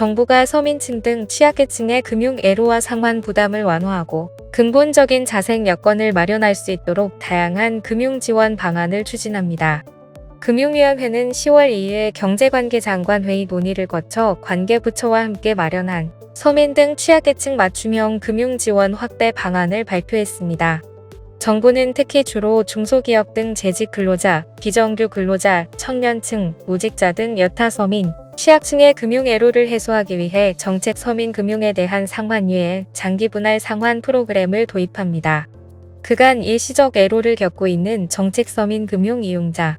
정부가 서민층 등 취약계층의 금융 애로와 상환 부담을 완화하고 근본적인 자생 여건을 마련할 수 있도록 다양한 금융 지원 방안을 추진합니다. 금융위원회는 10월 2일 경제관계장관 회의 논의를 거쳐 관계부처와 함께 마련한 서민 등 취약계층 맞춤형 금융지원 확대 방안을 발표했습니다. 정부는 특히 주로 중소기업 등 재직 근로자, 비정규 근로자, 청년층, 무직자 등 여타 서민, 취약층의 금융 애로를 해소하기 위해 정책 서민 금융에 대한 상환유예, 장기 분할 상환 프로그램을 도입합니다. 그간 일시적 애로를 겪고 있는 정책 서민 금융 이용자,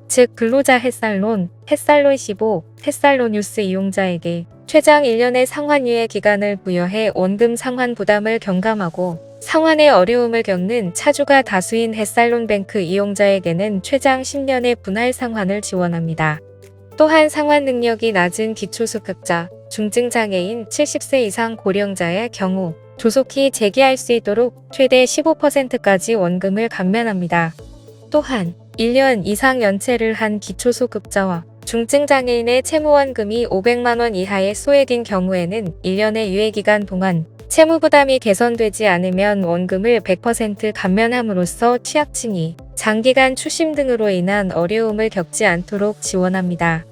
즉 근로자 햇살론, 햇살론 15, 햇살론 뉴스 이용자에게 최장 1년의 상환유예 기간을 부여해 원금 상환 부담을 경감하고 상환에 어려움을 겪는 차주가 다수인 햇살론뱅크 이용자에게는 최장 10년의 분할 상환을 지원합니다. 또한 상환 능력이 낮은 기초수급자, 중증장애인 70세 이상 고령자의 경우 조속히 재기할 수 있도록 최대 15%까지 원금을 감면합니다. 또한 1년 이상 연체를 한 기초수급자와 중증장애인의 채무원금이 500만원 이하의 소액인 경우에는 1년의 유예기간 동안 채무부담이 개선되지 않으면 원금을 100% 감면함으로써 취약층이 장기간 추심 등으로 인한 어려움을 겪지 않도록 지원합니다.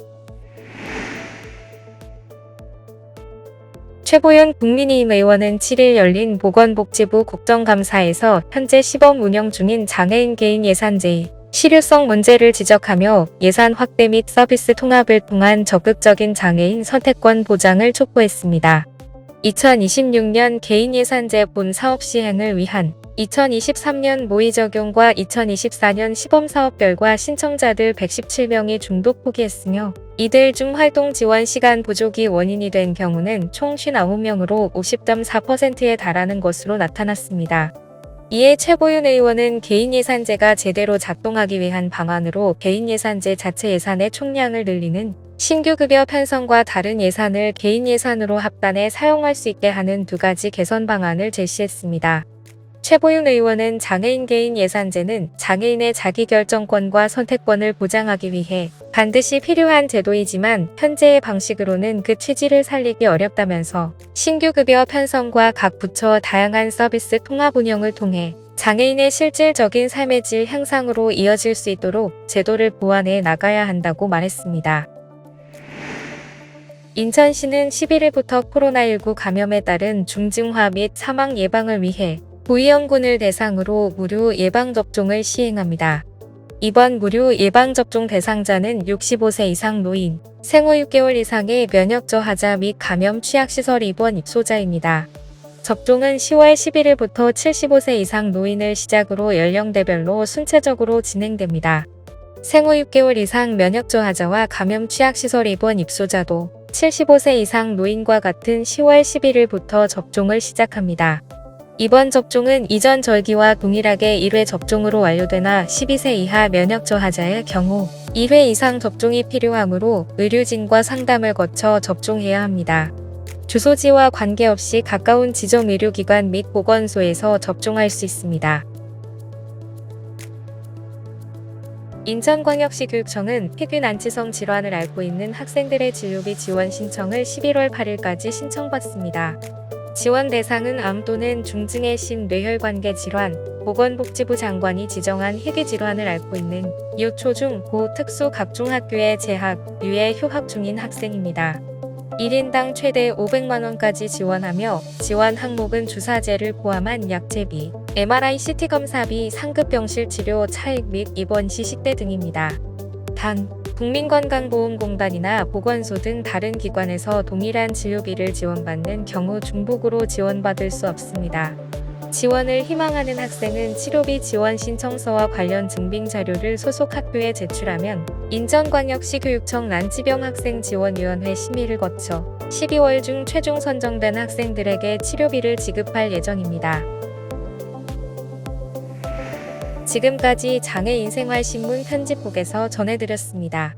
최보윤 국민의힘 의원은 7일 열린 보건복지부 국정감사에서 현재 시범 운영 중인 장애인 개인 예산제의 실효성 문제를 지적하며 예산 확대 및 서비스 통합을 통한 적극적인 장애인 선택권 보장을 촉구했습니다. 2026년 개인 예산제 본 사업 시행을 위한 2023년 모의 적용과 2024년 시범사업 결과 신청자들 117명이 중도 포기했으며 이들 중 활동 지원 시간 부족이 원인이 된 경우는 총 59명으로 50.4%에 달하는 것으로 나타났습니다. 이에 최보윤 의원은 개인 예산제가 제대로 작동하기 위한 방안으로 개인 예산제 자체 예산의 총량을 늘리는 신규 급여 편성과 다른 예산을 개인 예산으로 합단해 사용할 수 있게 하는 두 가지 개선 방안을 제시했습니다. 최보윤 의원은 장애인 개인 예산제는 장애인의 자기결정권과 선택권을 보장하기 위해 반드시 필요한 제도이지만 현재의 방식으로는 그 취지를 살리기 어렵다면서 신규 급여 편성과 각 부처 다양한 서비스 통합 운영을 통해 장애인의 실질적인 삶의 질 향상으로 이어질 수 있도록 제도를 보완해 나가야 한다고 말했습니다. 인천시는 11일부터 코로나19 감염에 따른 중증화 및 사망 예방을 위해 구의원군을 대상으로 무료 예방접종을 시행합니다. 이번 무료 예방접종 대상자는 65세 이상 노인, 생후 6개월 이상의 면역 저하자 및 감염 취약시설 입원 입소자입니다. 접종은 10월 11일부터 75세 이상 노인을 시작으로 연령대별로 순차적으로 진행됩니다. 생후 6개월 이상 면역 저하자와 감염 취약시설 입원 입소자도 75세 이상 노인과 같은 10월 11일부터 접종을 시작합니다. 이번 접종은 이전 절기와 동일하게 1회 접종으로 완료되나 12세 이하 면역 저하자의 경우 2회 이상 접종이 필요하므로 의료진과 상담을 거쳐 접종해야 합니다. 주소지와 관계없이 가까운 지정 의료기관 및 보건소에서 접종할 수 있습니다. 인천광역시 교육청은 폐균안치성 질환을 앓고 있는 학생들의 진료비 지원 신청을 11월 8일까지 신청받습니다. 지원 대상은 암 또는 중증의 심뇌혈관계 질환, 보건복지부 장관이 지정한 희귀질환을 앓고 있는 유, 초, 중, 고, 특수 각종 학교에 재학, 유예 휴학 중인 학생입니다. 1인당 최대 500만원까지 지원하며 지원 항목은 주사제를 포함한 약제비, MRI CT 검사비, 상급병실 치료 차액 및 입원 시 식대 등입니다. 단, 국민건강보험공단이나 보건소 등 다른 기관에서 동일한 진료비를 지원받는 경우 중복으로 지원받을 수 없습니다. 지원을 희망하는 학생은 치료비 지원 신청서와 관련 증빙 자료를 소속 학교에 제출하면 인천광역시 교육청 난치병학생지원위원회 심의를 거쳐 12월 중 최종 선정된 학생들에게 치료비를 지급할 예정입니다. 지금까지 장애인생활신문 편집국에서 전해드렸습니다.